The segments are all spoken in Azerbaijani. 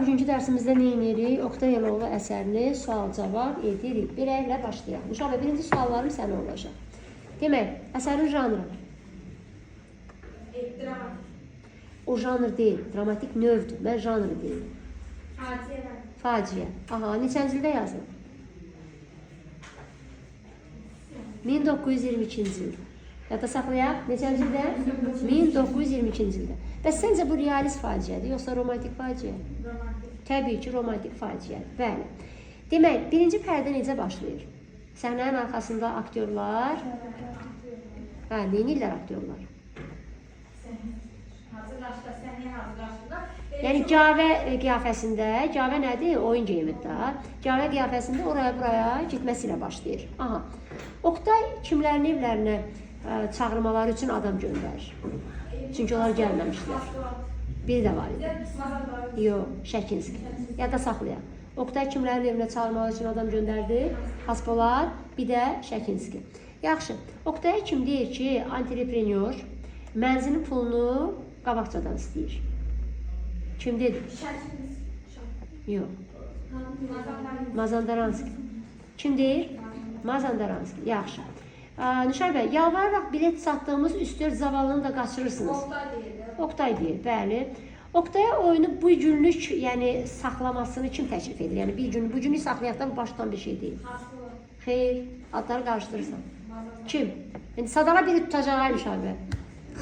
Bugünkü dərsimizdə nə edirik? Oktay Eloğlu əsərini sual-cavab edirik. Birəylə başlayaq. İnşallah birinci suallarım sənə olacaq. Demək, əsərin janrı? Dramatik. O janr deyil, dramatik növdür. Mən janrı deyil. Faciə. Faciə. Aha, neçənci ildə yazılıb? 1922-ci il. Yadda saxlayaq, neçənci ildə? 1922-ci ildə. Bəs səncə bu realist faciədir, yoxsa romantik faciə? Romantik. Təbii ki, romantik faciədir. Bəli. Demək, birinci pərdə necə başlayır? Səhnənin arxasında aktyorlar. Hə, neynirlər aktyorlar? Səhnəyə hazırlaşdılar. Yəni, Cavə qiyafəsində, Cavə nədir? Oyun geyimdir da. Cavə qiyafəsində oraya-buraya gitməsilə başlayır. Aha. Oktay kimlərin evlərinə çağırmaları üçün adam göndərir. Çünki onlar gəlməmişlər. Biri də var idi. Yox, Şəkinski. Yadda saxlayaq. Oktay kimlərin evinə çağırmaları üçün adam göndərdi? Xaspolad, bir də Şəkinski. Yaxşı, Oktaya kim deyir ki, antreprenyor mənzilin pulunu qabaqcadan istəyir? Kim dedi? Yox. Mazandaranski. Kim deyir? Mazandaranski. Yaxşı. Nişar bəy, yalvararaq bilet satdığımız üstör zavallını da qaçırırsınız. Oktay deyir, bəli. Oktaya oyunu bu günlük, yəni saxlamasını kim təklif edir? Yəni bu günlük saxlayaqdan başdan bir şey deyil. Xeyr, adları qarışdırırsan. Kim? Yəni sadala biri tutacaq Nişar bəy.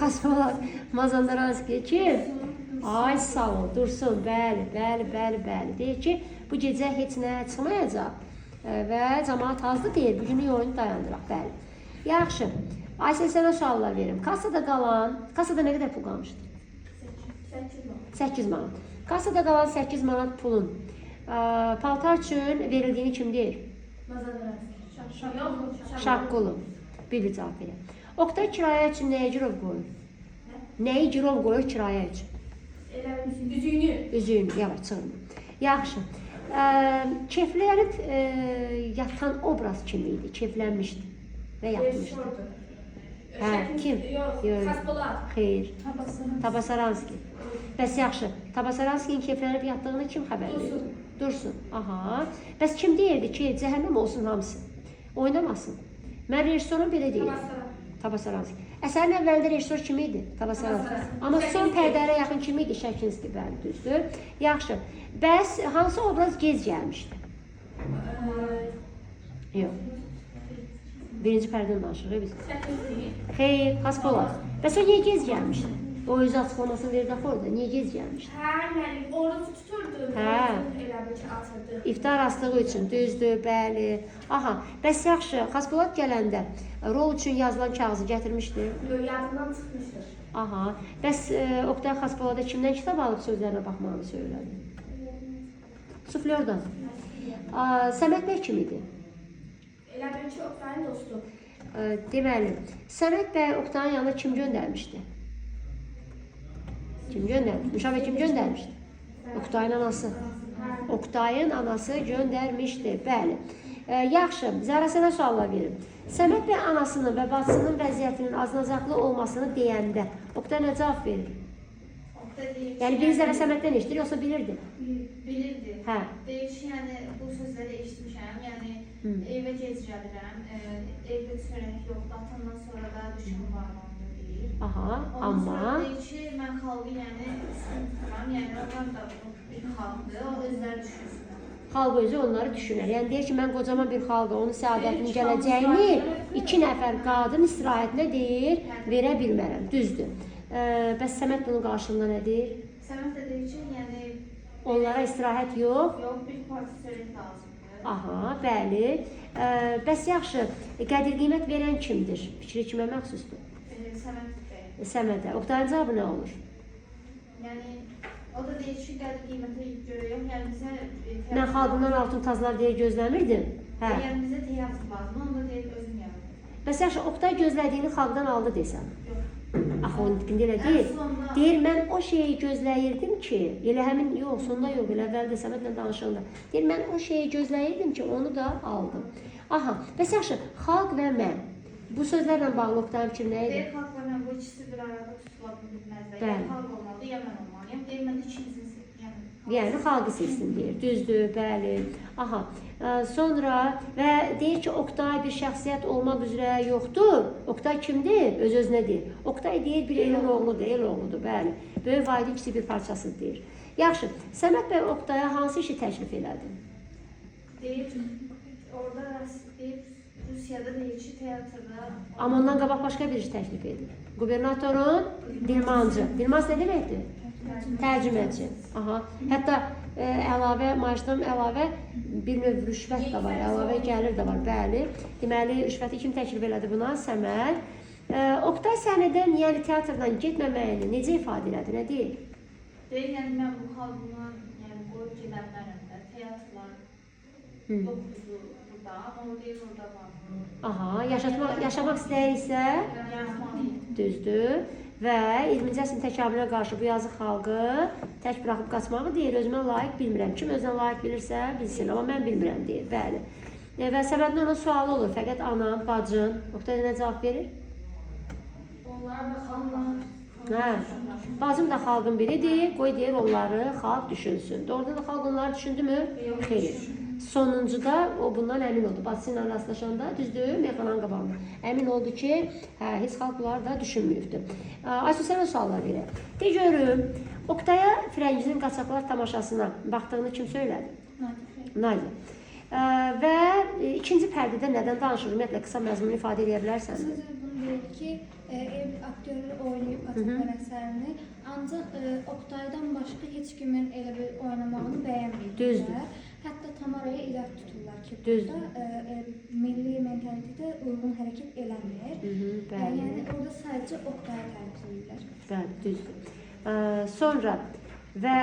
Xaspolad, Mazandaranski. Kim? Ay sağ ol, Dursun. Bəli. Deyir ki, bu gecə heç nə çıxmayacaq və cəmaət azdır deyir. Bu günlük oyunu dayandıraq, bəli. Yaxşı. Aysel, sənə suallar verim. Kasada nə qədər pul qalmışdı? 8 manat. Kasada qalan 8 manat pulun paltar üçün verildiyini kim deyir? Şaqqulu. Bir cavab verir. Oktay kirayə üçün nəyə girov qoyur? Nəyi girov qoyur kirayə üçün? Üzüyünü, yavaş, çığırma. Yaxşı. Keflənib yatan obraz kim idi? Keflənmişdi və yatmışdı. Hə, kim? Xaspolad. Xeyr. Tabasaranski. Bəs yaxşı, Tabasaranskinin keflənib yatdığını kim xəbər verir? Dursun. Aha. Bəs kim deyirdi ki, cəhənnəm olsun hamısı? Oynamasın. Mən rejissorun belə deyir. Tabasaranski. Əsərin əvvəlində rejissor kim idi? Tabasaranski. Amma son pərdələrə yaxın kim idi? Şəkinski, bəli, düzdür. Yaxşı. Bəs hansı obraz gec gəlmişdi? Yox. Birinci pərdənin danışırıq biz. Xeyr, Xaspolad. Bəs o niyə gec gəlmişdi? O özü açıqlamasını verdi axı orada. Niyə gec gəlmişdi? Hə, müəllim, oruç tuturdu. Hə. Elə bir ki, atırdı. İftar astığı üçün, düzdür, bəli. Aha, bəs yaxşı, Xaspolad gələndə rol üçün yazılan kağızı gətirmişdi? Yox, yadından çıxmışdır. Aha, bəs Oktay Xaspolada kimdən kitab alıb sözlərinə baxmağını söylədi? Suflördən. Səməd bəy kim idi? Elə bir ki, Oktayın dostu. Deməli, Səməd bəy Oktayın yanına kim göndərmişdi? Kim göndərmişdi? Müşavə kim göndərmişdi? Oktayın anası. Oktayın anası göndərmişdi, bəli. Yaxşı, Zəhra sənə suallar verim. Səməd bəy anasının və bacısının vəziyyətinin aznacaqlı olmasını deyəndə Oktay nə cavab verir? Yəni bir zərə Səməddən eşitir, yoxsa bilirdi? Bilirdi. Hə. Deyir ki, yəni bu sözləri eşitmişəm, yəni evə gec gəlirəm, evdə çörək yoxdur, atamdan sonra da düşün varmandır deyir. Aha, Ondan amma... sonra deyir ki, mən xalqı yəni üstün tuturam, yəni onlar da bir xalqdır, o özləri düşünsün. Xalq özü onları düşünər. Yəni deyir ki, mən qocaman bir xalqa, onun səadətinin gələcəyini 2 nəfər qadın istirahətinə deyir, verə bilmərəm. Düzdür. Bəs Səməd bunun qarşılığında nə deyir? Səməd də deyir ki, yəni... Onlara istirahət yox. Yox, bir parça çörək lazımdır. Aha, bəli. Bəs yaxşı, qədir qiymət verən kimdir? Fikri kimə məxsusdur? Səməd bəy. Səmədə. Oktayın cavabı nə olur? Yəni, o da deyir ki, qədir qiymətə görə yox, yəni bizə... Mən xalqından altın tazlar deyə gözləmirdim. Hə. Yəni bizə teatr lazım, onu da deyir özüm yaratdım. Bəs yaxşı, Oktay gözlədiyini xalqdan aldı desəm. Yox. Axı, onun dipində elə deyil. Deyir, mən o şeyi gözləyirdim ki, elə həmin, yox, sonda yox, elə əvvəldə Səmədlə danışanda. Deyir, mən o şeyi gözləyirdim ki, onu da aldım. Aha, bəs yaxşı, xalq və mən. Bu sözlərlə bağlı Oktayın fikri nə idi? Deyir, xalq və mən bu ikisi bir arada tutula bilməzlər. Bəli. Ya xalq olmalı, ya mən olmalıyım. Deyir, mən ikinizin, yəni Yəni xalqı seçsin deyir. Düzdür, bəli. Aha. Sonra və deyir ki, Oqtay bir şəxsiyyət olmaq üzrə yoxdur. Oqtay kimdir? Öz-özünə deyir. Oqtay deyir bir elin oğludur, el oğludur, bəli. Böyük valideyn ikisi bir parçası deyir. Yaxşı. Səməd bəy Oqtaya hansı işi təklif elədi? Deyir, orada deyir, Rusiyada deyir ki, teatrda... Amma ondan qabaq başqa bir iş təklif edir. Qubernatorun dilmancı. Dilmanc nə deməkdir? Tərcüməçi. Aha. Hətta əlavə, maaşdan əlavə bir növ rüşvət də var, əlavə gəlir də var, bəli. Deməli, rüşvəti kim təklif elədi buna? Səməd. Oqtay səhnədən, yəni teatrdan getməməyini necə ifadə elədi, nə deyir? Deyir, yəni mən bu xalqından, yəni qoyub gedə bilərəm də, teatrlar yoxdur burada, amma o deyir, orada var. Aha, yaşamaq istəyirsə, düzdür. Və 20-ci əsrin təkamülə qarşı bu yazıq xalqı tək buraxıb qaçmağı deyir, özümə layiq bilmirəm. Kim özünə layiq bilirsə, bilsin, amma mən bilmirəm deyir, bəli. Və səbəbində onun sualı olur, fəqət anan, bacın, Oqtay nə cavab verir? Onlar da xalqlar. Hə, bacım da xalqın biridir, qoy deyir, onları xalq düşünsün. Doğrudan da xalq onları düşündü mü? Xeyr. Sonuncuda o bundan əmin oldu. Bacısı ilə rastlaşanda, düzdür, meyxananın qabağında. Əmin oldu ki, heç xalq bunları da düşünməyibdir. Aysu, sənə suallar verək. De görüm, Oqtaya Firəngizin Qaçaqlar tamaşasına baxdığını kim söylədi? Nadia. Və ikinci pərdədə nədən danışır? Ümumiyyətlə, qısa məzmunu ifadə edə bilərsən? Sadəcə bunu deyir ki, aktyorlar oynayıb Qaçaqlar əsərini, ancaq Oqtaydan başqa heç kimin elə bir oynamağını bəyənməyiblər. Düzdür. Hətta Tamaraya irad tuturlar ki, Düzdür. burada milli mentalitetə uyğun hərəkət eləmir. Bəli. Yəni orada sadəcə Oqtaya tərif edirlər. Bəli, düzdür. Sonra və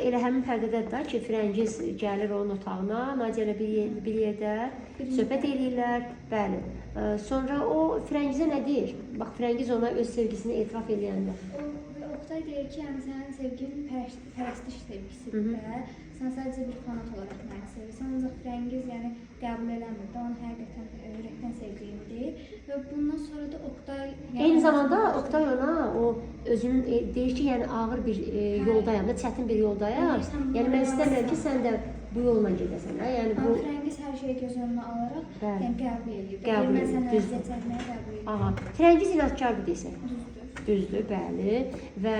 elə həmin pərdədə də ki, Firəngiz gəlir onun otağına, Nadia ilə bir yerdə söhbət eləyirlər. Bəli. Sonra o Firəngizə nə deyir? Bax, Firəngiz ona öz sevgisini etiraf eləyəndə. Oqtay deyir ki, yəni sənin sevgin pərəstiş sevgisidir və sən sadəcə bir fanat olaraq məni sevirsən, ancaq Firəngiz yəni qəbul eləmir də, onu həqiqətən ürəkdən sevdiyini deyir və bundan sonra da Oqtay... Eyni zamanda Oqtay ona o özünün deyir ki, yəni ağır bir yoldayam da, çətin bir yoldayam. Yəni mən istəmirəm ki, sən də bu yolla gedəsən. Yəni bu Firəngiz hər şeyi göz önünə alaraq yəni qəbul edir. Qəbul Mən səni edir, əziyyət çəkməyə qəbul edir. aha, Firəngiz inadkardır desək. Düzdür. Düzdür, bəli. Və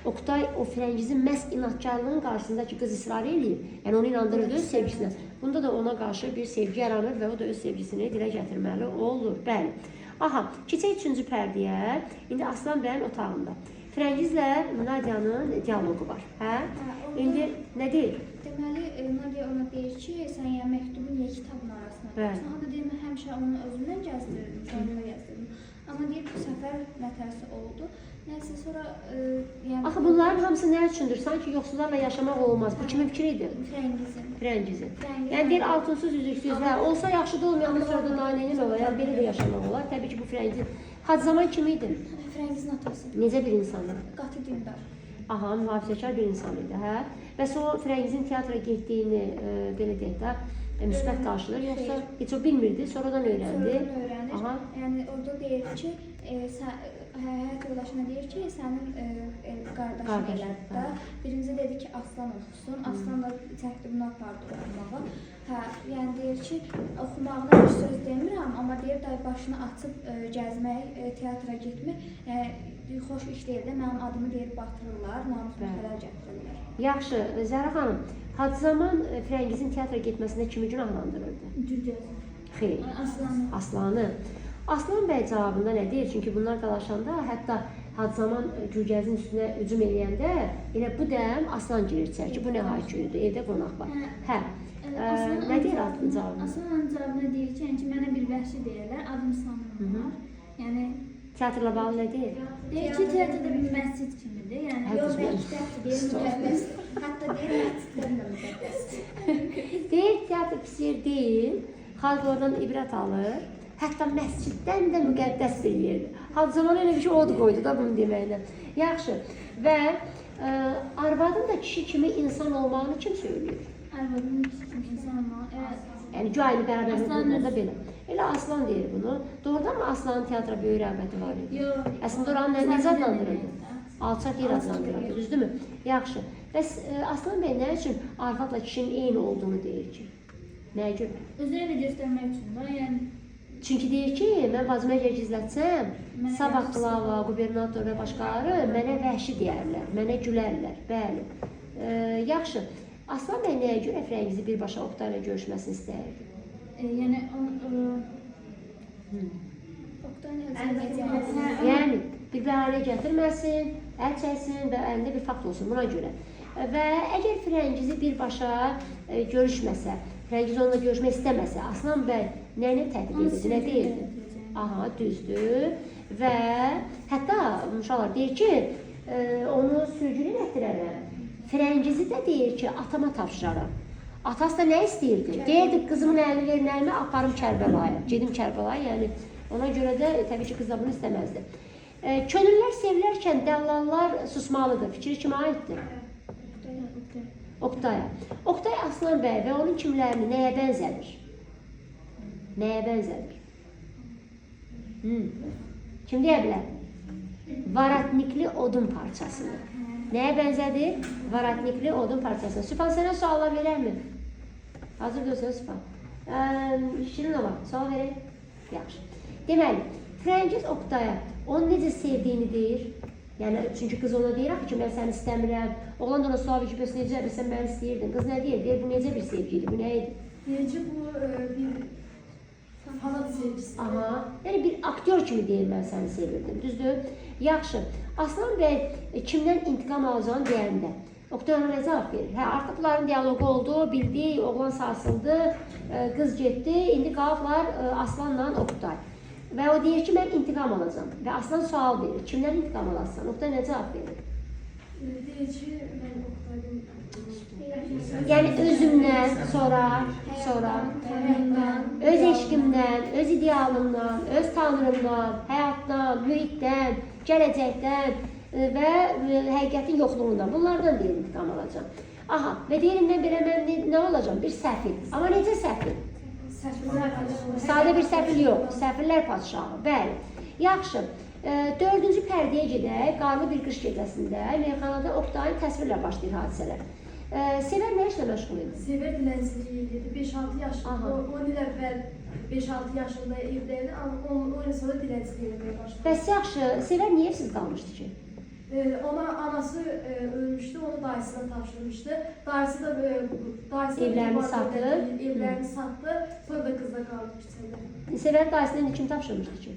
Oqtay o Firəngizin məhz inadkarlığının qarşısında ki, qız israr eləyir. Yəni onu inandırır öz sevgisinə. Bunda da ona qarşı bir sevgi yaranır və o da öz sevgisini dilə gətirməli olur. Bəli. Aha, keçək 3-cü pərdəyə. İndi Aslan bəyin otağında. Firəngizlə Nadia'nın dialoqu var. Hə? İndi nə deyir? Deməli, Nadia ona deyir ki, sən yəni məktubun ya kitabın arasına qoyursan. O da deyir, mən həmişə onu özümdən gəzdirirdim, canımda gəzdirirdim. Amma deyir, bu səfər nətərsə oldu. Nəysə, sonra... Axı bunların hamısı nə üçündür? Sanki yoxsullarla yaşamaq olmaz. Bu kimin fikri idi? Firəngizin. Yəni deyir, altınsız, üzüksüz. Hə, olsa yaxşı da olmayandan sonra da nailəyinin olar. Yəni belə də yaşamaq olar. Təbii ki, bu Firəngizin. Hacızaman kim idi? Firəngizin atası. Necə bir insandı? Qatı dindar. Aha, mühafizəkar bir insan idi, hə? Və sonra Firəngizin teatra getdiyini, belə deyək də, müsbət qarşılar, yoxsa heç o bilmirdi, sonradan öyrəndi. Sonradan öyrənir. Yəni orada deyir ki, həyat yoldaşına deyir ki, sənin qardaşın elədi də. Birinci dedi ki, Aslan oxusun. Aslan da çəkdi bunu apardı oxumağa. Hə, yəni deyir ki, oxumağına bir söz demirəm, amma deyir da başını açıb gəzmək, teatra getmək, xoş iş deyil də, mənim adımı deyir batırırlar, namusuma xələl gətirirlər. Yaxşı, Zəhra xanım, Hacızaman Firəngizin teatra getməsində kimi günahlandırırdı? Gülgəz. Xeyr. Aslanı. Aslanı. Aslan bəy cavabında nə deyir? Çünki bunlar dalaşanda, hətta Hacızaman Gülgəzin üstünə hücum eləyəndə elə bu dəm Aslan girir içəri ki, bu nə haykürdür, evdə qonaq var. Hə. Nə deyir Aslanın cavabında? Aslanın cavabında deyir ki, mənə bir vəhşi deyirlər, adım sanırlar. Yəni teatrla bağlı nə deyir? deyir ki, teatrda bir məscid kimidir. Yəni Yox, məktəbdir, deyir, müqəddəs. Hətta deyir, məsciddən də müqəddəs. Deyir, teatr pis yer deyil, xalq oradan ibrət alır. Hətta məsciddən də müqəddəs bir yerdir. Hacızaman elə bir şey od qoydu da bunu deməklə. Yaxşı. Və arvadın da kişi kimi insan olmağını kim söylüyor? arvadın kimi insan olmalı. Yəni Cüaylı bərabərliklərdə də belə. Elə Aslan deyir bunu. Doğrudan mı Aslanın teatra böyük rəğbəti var idi? Yox. Əslində oranı necə adlandırırdı? Alçaq yer adlandırırdı, düzdürmü? Yaxşı. Bəs Aslan bəy nə üçün arvadla kişinin eyni olduğunu deyir ki? Nəyə görə? Özünə də göstərmək üçün də, yəni Çünki deyir ki, mən bacımı əgər gizlətsəm, sabah qlava, qubernator və başqaları mənə vəhşi deyərlər, mənə gülərlər. Bəli. Yaxşı. Aslan bəy nəyə görə Firəngizi birbaşa Oqtay ilə görüşməsini istəyirdi? yəni Yəni bir bəhanə gətirməsin, əl çəksin və əlində bir fakt olsun buna görə. Və əgər Firəngizi birbaşa görüşməsə, Firəngiz onunla görüşmək istəməsə, Aslan bəy nəyini tətbiq edirdi, nə deyirdi? Aha, düzdür. Və hətta uşaqlar deyir ki, onu sürgülü gətirərəm. Firəngizi də deyir ki, atama tapşıraram. Atası da nə istəyirdi? Deyirdi, qızımın əlini verin əlimə, aparım Kərbəlaya. Gedim Kərbəlaya, yəni ona görə də təbii ki, qız da bunu istəməzdi. Könüllər sevilərkən dəllallar susmalıdır. Fikri kimə aiddir? Oqtaya. Oqtay Aslan bəy və onun kimlərini nəyə bənzədir? Nəyə bənzədir? Kim deyə bilər? Varatnikli odun parçasını. Nəyə bənzədir? Varatnikli odun parçasını. Sübhan, sənə suallar verərmi? Hazır görsən Sübhan. Şirin ola, sual verək. Yaxşı. Deməli, Firəngiz Oqtaya onu necə sevdiyini deyir. Yəni, çünki qız ona deyir ki, mən səni istəmirəm. Oğlan da ona sual verir ki, bəs necə, bəs sən məni istəyirdin. Qız nə deyir? Deyir, bu necə bir sevgi idi, bu nə idi? Deyir ki, bu bir fanat sevgisi. Aha, yəni bir aktyor kimi deyir, mən səni sevirdim, düzdür? Yaxşı, Aslan bəy kimdən intiqam alacağını deyəndə, Oqtay ona nə cavab verir? Hə, artıq bunların dialoqu oldu, bildi, oğlan sarsıldı, qız getdi, indi qalıblar Aslanla Oqtay. Və o deyir ki, mən intiqam alacağım. Və Aslan sual verir, kimdən intiqam alarsan? Oqtay nə cavab verir? Deyir ki, mən Oqtay'dan Yəni özümdən, sonra öz eşqimdən, öz idealımdan, öz tanrımdan, həyatdan, mühitdən, gələcəkdən və həqiqətin yoxluğundan, bunlardan deyir intiqam alacağım. Aha, və deyirimdən belə mən nə olacağım? Bir səfil. Amma necə səfil? Sadə bir səfil yox, səfillər padşahı, bəli. Yaxşı, 4-cü pərdəyə gedək, qarlı bir qış gecəsində meyxanada Oqtayın təsvirlə başlayır hadisələr. Sevər nə işlə məşğul idi? Sevər dilənçiliyi edirdi. 5-6 yaşında, 10 il əvvəl 5-6 yaşında evdəydi, amma 10 il sonra dilənçiliyi etməyə başladı. Bəs yaxşı, Sevər niyə evsiz qalmışdı ki? Ona anası ölmüşdü, onu dayısına tapşırmışdı. Dayısı da Evlərini satdı. Evlərini satdı, sonra da qızla qaldı küçədə. Sevər dayısını kim tapşırmışdı ki?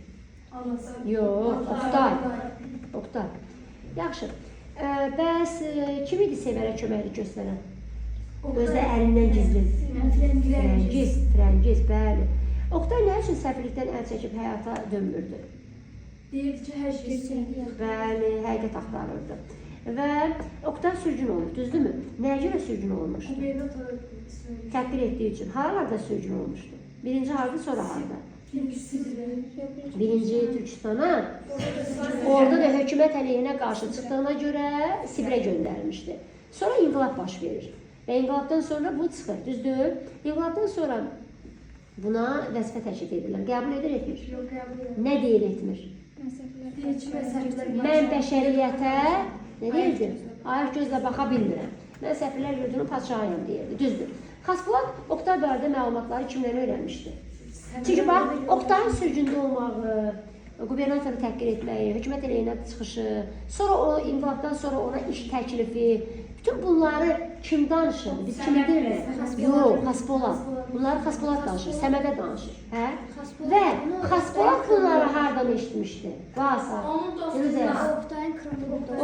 Anası. Yox, Oqtay. Yaxşı. Bəs kim idi Sevərə köməklik göstərən? Özdə əlindən gizli. Firəngiz, bəli. Oqtay nə üçün səfirlikdən əl çəkib həyata dönmürdü? Deyirdi ki, hər şey sevdirir. Bəli, həqiqət axtarırdı. Və Oqtay sürgün olmuş, düzdürmü? Nəyə görə sürgün olmuşdu? Qubernatora söylüyor. Təhqir etdiyi üçün. Haralarda sürgün olmuşdu? Birinci harda, sonra harda? Birinci Türkistana, orada da hökumət əleyhinə qarşı çıxdığına görə Sibirə göndərilmişdi. Sonra inqilab baş verir. Və inqilabdan sonra bu çıxır, düzdür? İnqilabdan sonra buna vəzifə təklif edirlər. Qəbul edir, etmir. Yox, qəbul edir. Nə deyir, etmir? Deyir ki, məsələlər Mən bəşəriyyətə, nə deyirdi? Ayıq gözlə baxa bilmirəm. Mən səfirlər yurdunun padşahıyam deyirdi, düzdür. Xaspolad Oqtay barədə məlumatları kimdən öyrənmişdi? Çünki bax, Oqtayın sürgündə olmağı, qubernatoru təhqir etməyi, hökumət əleyhinə çıxışı, sonra o inqilabdan sonra ona iş təklifi, bütün bunları kim danışır? Biz kimi deyirik? Yox, Xaspolad. Bunları Xaspolad danışır, Səmədə danışır. Hə? Və Xaspolad bunları hardan eşitmişdi? Vasa.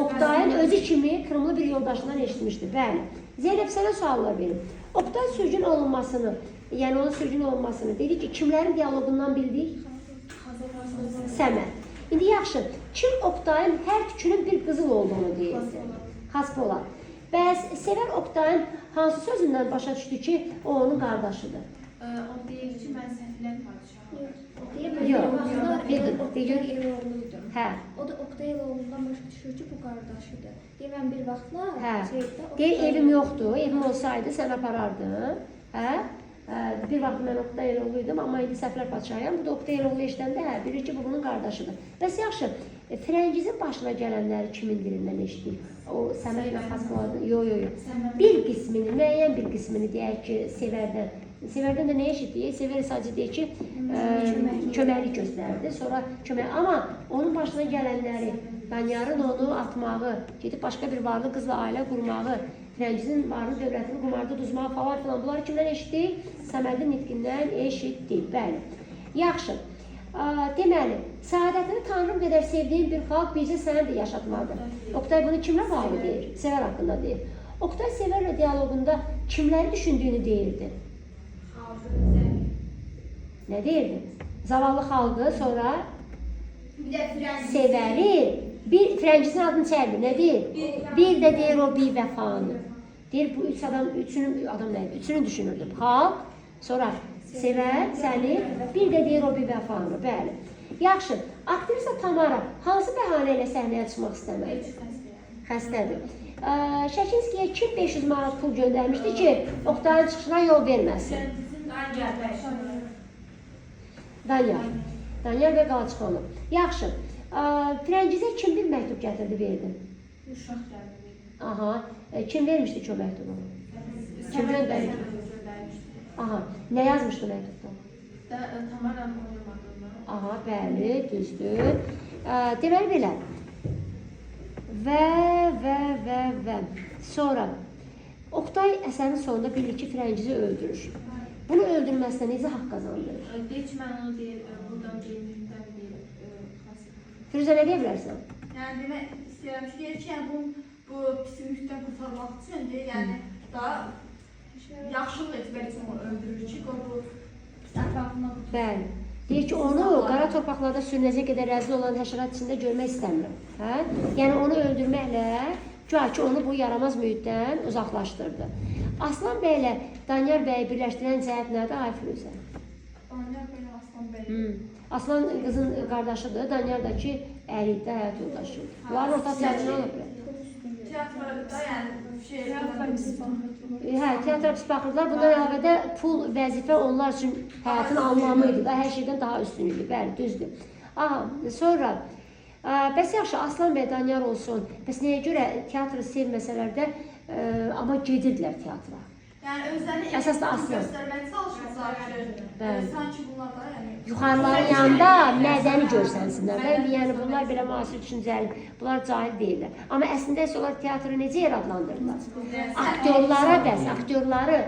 Oqtayın özü kimi Krımlı bir yoldaşından eşitmişdi. Bəli. Zeynəb, sənə suallar verim. Oqtay sürgün olunmasını, yəni onun sürgün olunmasını dedik ki, kimlərin dialoqundan bildik? Səməd. İndi yaxşı, kim Oqtayın hər tükünün bir qızıl olduğunu deyirdi? Xaspolad. Bəs Sevər Oqtayın hansı sözündən başa düşdü ki, o onun qardaşıdır? O deyir ki, mən səfillər padişahıyam. Hə. O da Oqtay oğlundan başa düşür ki, bu qardaşıdır. Deyirəm bir vaxtlar Hə. Deyir, evim yoxdur, evim olsaydı sən aparardın. Hə? Bir vaxt mən Oqtay oğluydum, amma indi səfirlər padişahıyam. Bu da Oqtay oğlu eşidəndə, hə, bilir ki, bu bunun qardaşıdır. Bəs yaxşı, Frəngizin başına gələnləri kimin dilindən eşitdik? O Səmədlə Xaspoladın, yox. Bir qismini, müəyyən bir qismini deyək ki, Sevərdən. Sevərdən də nə eşitdik? Sevər sadəcə deyək ki, köməklik göstərdi. Sonra kömək, amma onun başına gələnləri, Danyarın onu atmağı, gedib başqa bir varlı qızla ailə qurmağı, Frəngizin varlı dövlətini qumarda duzmağı falan filan. Bunları kimdən eşitdik? Səmədin nitqindən eşitdik. Bəli. Yaxşı. Deməli, səadətini Tanrım qədər sevdiyin bir xalq bircə sənə də yaşatmalıdır. Oktay bunu kimlə bağlı deyir? Sevər haqqında deyir. Oktay Sevərlə dialoqunda kimləri düşündüyünü deyirdi? Nə deyirdi? Zavallı xalqı, sonra Sevəri, bir Frəngizin adını çəkdi. Nə deyir? Bir də deyir o bir vəfanı. Deyir bu üçünü düşünürdü. Xalq, sonra Sevər, səni, bir də deyir o bir vəfanı, bəli. Yaxşı, aktrisa Tamara hansı bəhanə ilə səhnəyə çıxmaq istəmədi? Xəstədir. Şəkinskiyə kim 500 manat pul göndərmişdi ki, Oktayın çıxışına yol verməsin? Danyar və Qalçıqanov. Yaxşı, Frəngizə kim bir məktub gətirdi, verdi? Uşaq gəldi. Aha, kim vermişdi ki o məktubu? Kim göndərdi? Aha, nə yazmışdı məktubda? Tamaranın oynamadığını. Aha, bəli, düzdür. Deməli belə. Və. Sonra Oktay əsərin sonunda bilir ki, Frəngizi öldürür. Bunu öldürməsinə necə haqq qazandırır? Deyir ki, mən onu deyir, buradan deyilməkdən deyir. Firuzə, nə deyə bilərsən? Yəni demək istəyirəm ki, deyir ki, yəni bu pisimlikdən qurtarmaq üçün deyir, yəni daha yaxşılıq etmək üçün onu öldürür ki, bu ətrafından qurtarır. Bəli. Deyir ki, onu qara torpaqlarda sürünəcək qədər rəzil olan həşərat içində görmək istəmirəm. Hə? Yəni onu öldürməklə güya ki, onu bu yaramaz mühitdən uzaqlaşdırdı. Aslan bəylə Danyar bəyi birləşdirən cəhət nədir, ay Firuzə? Danyar bəy Aslan bəy. Aslan qızın qardaşıdır, Danyar da ki, ərikdə həyat yoldaşıdır. Bunların ortasında nə olub? Teatrda, yəni Hə, teatra pis baxırdılar. Bundan əlavədə pul, vəzifə onlar üçün həyatın anlamı idi. Hər şeydən daha üstün idi. Bəli, düzdür. Aha, sonra bəs yaxşı, Aslan bəy, Danyar olsun. Bəs nəyə görə teatrı sevməsələr də amma gedirdilər teatra? Yəni özlərini əsas da Aslan göstərmək çalışırlar ki, sanki bunlar da yəni yuxarıların yanında mədəni görsənsinlər. Yəni bunlar belə müasir düşüncəli, bunlar cahil deyirlər. Amma əslində isə onlar teatrı necə yer adlandırırlar? Aktyorları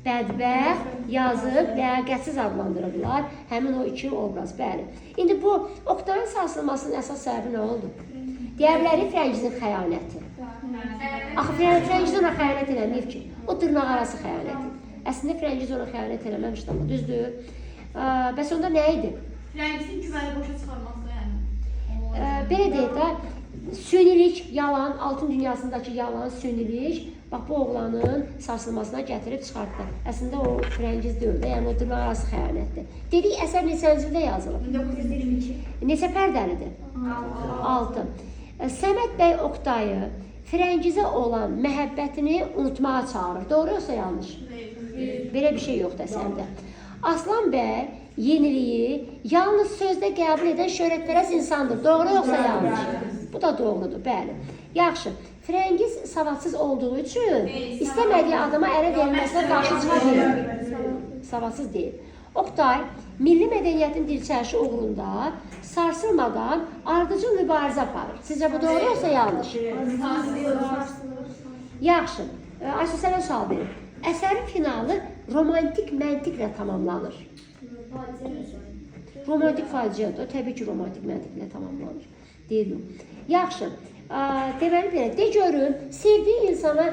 bədbəxt, yazıb, ləyaqətsiz adlandırırlar. Həmin o iki obraz, bəli. İndi bu Oktayın sarsılmasının əsas səbəbi nə oldu? Digərləri Frəngizin xəyanəti. Axı Frəngiz ona xəyanət eləməyib ki, o dırnaq arası xəyanəti. Əslində Frəngiz ona xəyanət eləməmişdi, amma düzdür. Bəs onda nə idi? Frəngizin güvəni boşa çıxarması yəni. Belə deyək də, sünilik, yalan, altın dünyasındakı yalan, sünilik, bax bu oğlanın sarsılmasına gətirib çıxartdı. Əslində o Frəngiz deyil də, yəni o dırnaq arası xəyanətdir. Dedik, əsər neçənci ildə yazılıb? 1922. Neçə pərdəlidir? 6. Səməd bəy Oktayı Frəngizə olan məhəbbətini unutmağa çağırır. Doğru yoxsa yanlış? Belə bir şey yoxdur əsərdə. Aslan bəy yeniliyi yalnız sözdə qəbul edən şöhrətpərəst insandır. Doğru yoxsa yanlış? Bu da doğrudur, bəli. Yaxşı, Frəngiz savadsız olduğu üçün istəmədiyi adama ərə verilməsinə qarşı çıxa bilir. Savadsız deyil. Oktay, milli mədəniyyətin dirçəlişi uğrunda sarsılmadan ardıcıl mübarizə aparır. Sizcə bu doğru yoxsa yanlış? Yaxşı, Ayşə sənə sual verir. Əsərin finalı romantik məntiqlə tamamlanır. Romantik faciədir, təbii ki, romantik məntiqlə tamamlanır. Deyiləm. Yaxşı, deməli belə, de görüm, sevdiyi insana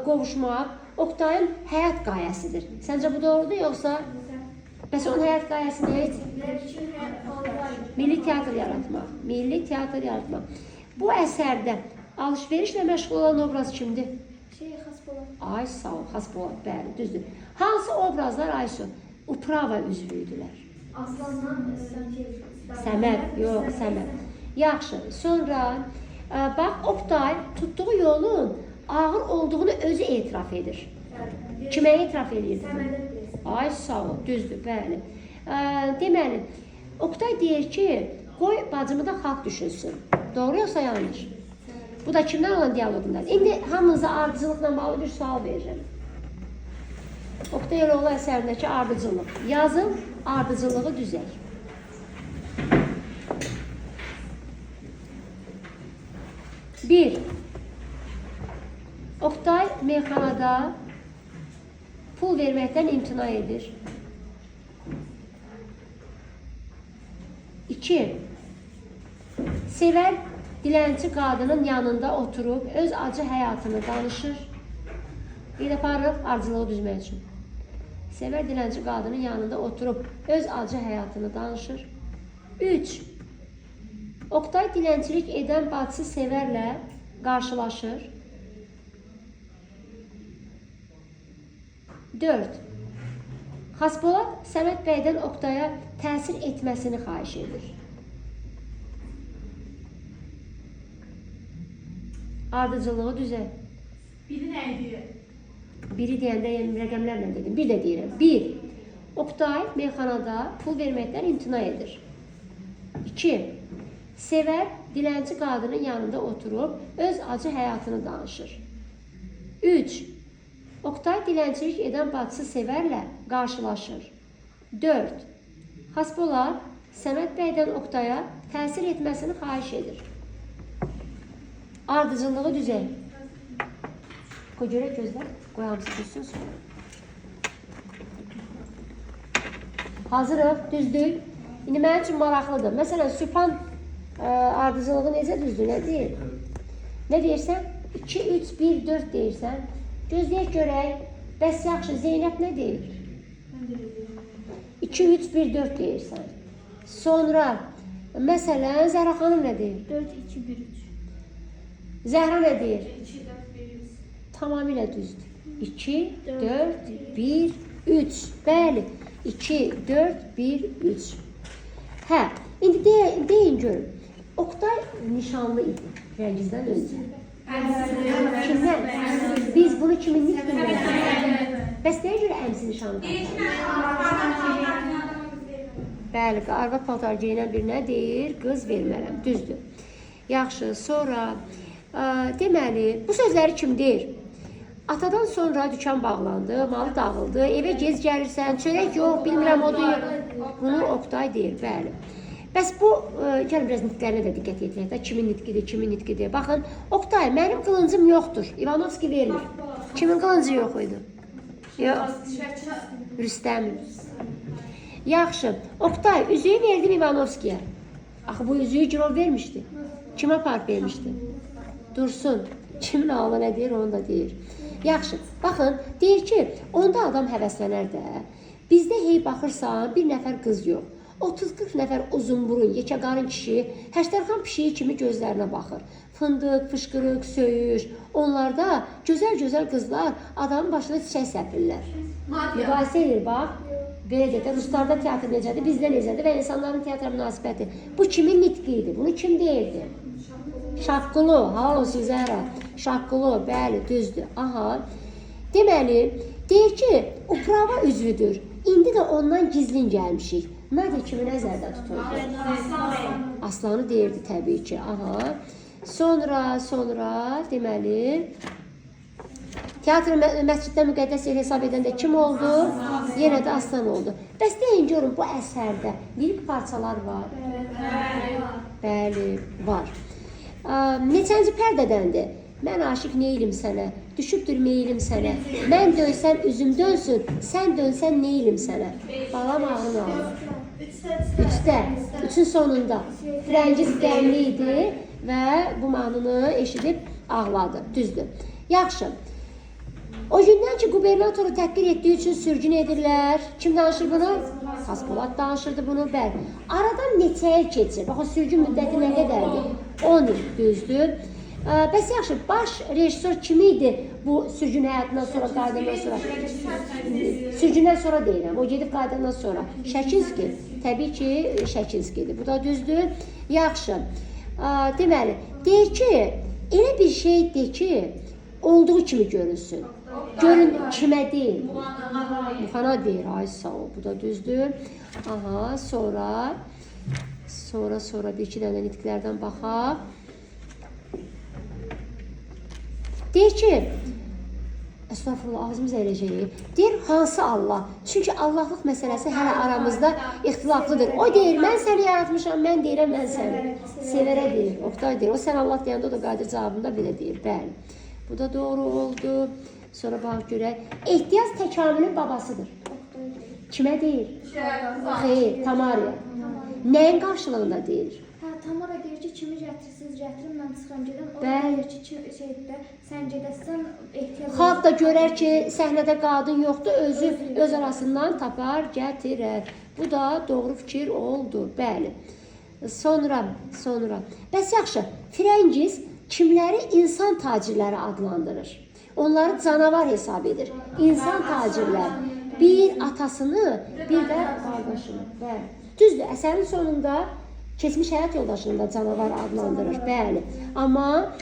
qovuşmaq Oktayın həyat qayəsidir. Səncə bu doğrudur, yoxsa? Bəs onun həyat qayəsi nə idi? Milli teatr yaratmaq. Milli teatr yaratmaq. Bu əsərdə alış-verişlə məşğul olan obraz kimdir? Xaspolat. Ay sağ ol, Xaspolat, bəli, düzdür. Hansı obrazlar Aysu? Uprava üzvüydülər. Aslandan Səməd, yox, Səməd. Yaxşı, sonra bax, Oktay tutduğu yolun ağır olduğunu özü etiraf edir. Kimə etiraf edir? Ay sağ ol, düzdür, bəli. Deməli, Oktay deyir ki, Qoy bacımı da xalq düşünsün. Doğru yoxsa yanlış? Bu da kimdən olan dialoqundadır. İndi hamınıza ardıcılıqla bağlı bir sual verirəm. Oktay Eloğlu əsərindəki ardıcılıq. Yazın, ardıcılığı düzək. Bir, Oktay meyxanada pul verməkdən imtina edir. 2. Sevər dilənçi qadının yanında oturub öz acı həyatını danışır. Bir də parıq ardıcılığı düzmək üçün. Sevər dilənçi qadının yanında oturub öz acı həyatını danışır. 3. Oktay dilənçilik edən bacısı Sevərlə qarşılaşır. 4. Xaspolad Səməd bəydən Oktaya təsir etməsini xahiş edir. Ardıcılığı düzək. Biri nə idi? Biri deyəndə rəqəmlərlə dedim. Bir də deyirəm. 1. Oktay meyxanada pul verməkdən imtina edir. 2. Sevər dilənçi qadının yanında oturub öz acı həyatını danışır. 3. Oktay dilənçilik edən bacısı Sevərlə qarşılaşır. 4. Xaspolad Səməd bəydən Oktaya təsir etməsini xahiş edir. Ardıcılığı düzək. Qoy görək gözlər. Qoy hamısı düzsün sonra. Hazırıq, düzdük. İndi mənim üçün maraqlıdır. Məsələn, Sübhan ardıcılığı necə düzdür, nə deyir? Nə deyirsən? 2, 3, 1, 4 deyirsən. Gözləyək görək. Bəs yaxşı, Zeynəb nə deyir? 2, 3, 1, 4 deyirsən. Sonra, məsələn, Zəhra xanım nə deyir? 4, 2, 1, 3. Zəhra nə deyir? 2, 4, 1, 100. Tamamilə düzdür. 2, 4, 1, 3. Bəli. 2, 4, 1, 3. Hə, indi deyin görün. Oktay nişanlı idi Rəngizdən öncə. Kimdən? Biz bunu kimin nitqindən? Bəs nəyə görə əmsi nişanlı? Bəli, arvad paltar geyinən birinə deyir, qız vermərəm. Düzdür. Yaxşı, sonra deməli, bu sözləri kim deyir? Atadan sonra dükan bağlandı, malı dağıldı, evə gez gəlirsən, çörək yox, bilmirəm odur. Bunu Oktay deyir, bəli. Bəs bu, gəlin biraz nitqlərinə də diqqət edək də, kimin nitqidir, kimin nitqidir. Baxın, Oktay, mənim qılıncım yoxdur, İvanovski vermir. Kimin qılıncı yox idi? Yox, Rüstəmin. Yaxşı, Oktay, üzüyü verdim İvanovskiyə. Axı, bu üzüyü girov vermişdi. Kimə park vermişdi? Dursun. Kimin ağlı nə deyir, onu da deyir. Yaxşı, baxın, deyir ki, onda adam həvəslənər də. Bizdə hey baxırsan, bir nəfər qız yox. 30-40 nəfər uzun burun, yekə qarın kişi, Həştərxan pişiyi kimi gözlərinə baxır. Fındıq, fışqırıq, söyüş. Onlarda gözəl-gözəl qızlar adamın başına çiçək səpirlər. Müqayisə edir, bax. Belə deyək də, Ruslarda teatr necədir, bizdə necədir və insanların teatra münasibəti. Bu kimin nitqi idi? Bunu kim deyirdi? Şaqqulu, halal olsun Zəhra. Şaqqulu, bəli, düzdür. Aha. Deməli, deyir ki, uprava üzvüdür. İndi də ondan gizlin gəlmişik. Nadir kimi nəzərdə tuturdu? Aslanı deyirdi təbii ki. Aha. Sonra deməli, teatr məsciddə müqəddəs yer hesab edəndə kim oldu? Yenə də Aslan oldu. Bəs deyin görün, bu əsərdə lirik parçalar var. Bəli, var. Neçənci pərdədəndir? Mən aşıq neyilim sənə, düşübdür meyilim sənə. Mən dönsəm üzüm dönsün, sən dönsən neyilim sənə. Balam ağın ağır. 3-də, 3-ün sonunda. Rəngiz qəmli idi və bu mahnını eşidib ağladı, düzdür. Yaxşı. O gündən ki, qubernatoru təhqir etdiyi üçün sürgün edirlər. Kim danışır bunu? Xaspolad danışırdı bunu, bəli. Aradan neçə il keçir? Bax, o sürgün müddəti nə qədərdir? 10 il, düzdür. Bəs yaxşı, baş rejissor kim idi bu sürgün həyatından sonra, qaydandan sonra? Sürgündən sonra deyirəm, o gedib qaydandan sonra. Şəkinski, təbii ki, Şəkinskidir. Bu da düzdür. Yaxşı, deməli, deyir ki, elə bir şey de ki, olduğu kimi görünsün. Görün kimə deyil? Muxana deyir, ay sağ ol, bu da düzdür. Aha, Sonra bir iki dənə nitqlərdən baxaq. Deyir ki, estağfurullah, ağzımız əyiləcək. Deyir, hansı Allah? Çünki Allahlıq məsələsi hələ aramızda ixtilaflıdır. O deyir, mən səni yaratmışam, mən deyirəm, mən səni. Sevərə deyir, Oqtay deyir. O sən Allah deyəndə, o da Qadir cavabında belə deyir. Bəli, bu da doğru oldu. Sonra bax görək. Ehtiyac təkamülün babasıdır. Kimə deyir? Xeyr, Tamarya. Nəyin qarşılığında deyir? Hə, Tamara deyir ki, kimi gətirsiz, gətirin, mən çıxam gedim. O Bəli. deyir ki, şeydə, sən gedəsən ehtiyac Xalq da görər ki, səhnədə qadın yoxdur, özü öz arasından tapar, gətirər. Bu da doğru fikir oldu. Bəli. Sonra. Bəs yaxşı, Firəngiz kimləri insan tacirləri adlandırır? Onları canavar hesab edir. İnsan tacirləri. Bir atasını, bir də qardaşını. Bəli. Düzdür, əsərin sonunda keçmiş həyat yoldaşını da canavar adlandırır. Bəli. Amma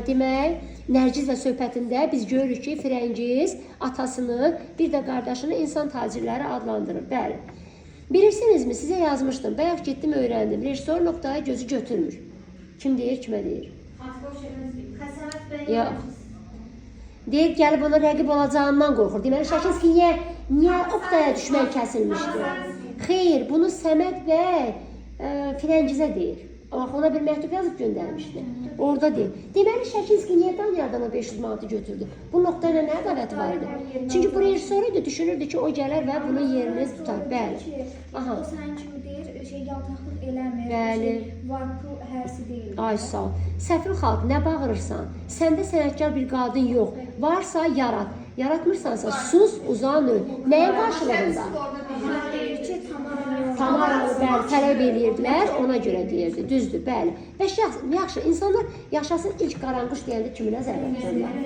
demək, Nərgizlə söhbətində biz görürük ki, Firəngiz atasını, bir də qardaşını insan tacirləri adlandırır. Bəli. Bilirsinizmi, sizə yazmışdım. Bayaq getdim, öyrəndim. Rejissor noktaya gözü götürmür. Kim deyir, kimə deyir? Xəsənət bəy. Yox. Deyir, gəlib ona rəqib olacağından qorxur. Deməli, Şəkinski niyə Oqtaya düşmək kəsilmişdi? Xeyr, bunu Səməd bəy Firəngizə deyir. Ona bir məktub yazıb göndərmişdi. Orada deyir. Deməli, Şəkinski niyə Danyardan o 500 manatı götürdü? Bu nöqtə ilə nə ədavəti var idi? Çünki bu rejissor idi, düşünürdü ki, o gələr və bunun yerini tutar. Bəli. Aha. O sənin kimi deyir, yaltaqlıq eləmir, Bəli. varpı hərsi deyil. Ay sağ ol. Səfil xalq, nə bağırırsan? Səndə sənətkar bir qadın yox. Varsa yarat. Yaratmırsansa sus, uzan öl. Nəyin qarşılığında? Deyir ki, Tamaranı bəli tələb edirdilər, ona görə deyirdi. Düzdür, bəli. Və yaxşı, insanlar yaşasın ilk qaranquş deyəndə kimi nəzər tuturlar?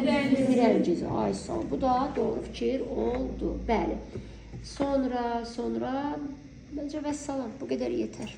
Firəngiz. Ay sağ ol. Bu da doğru fikir oldu. Bəli. Sonra məncə vəssalam. Bu qədər yetər.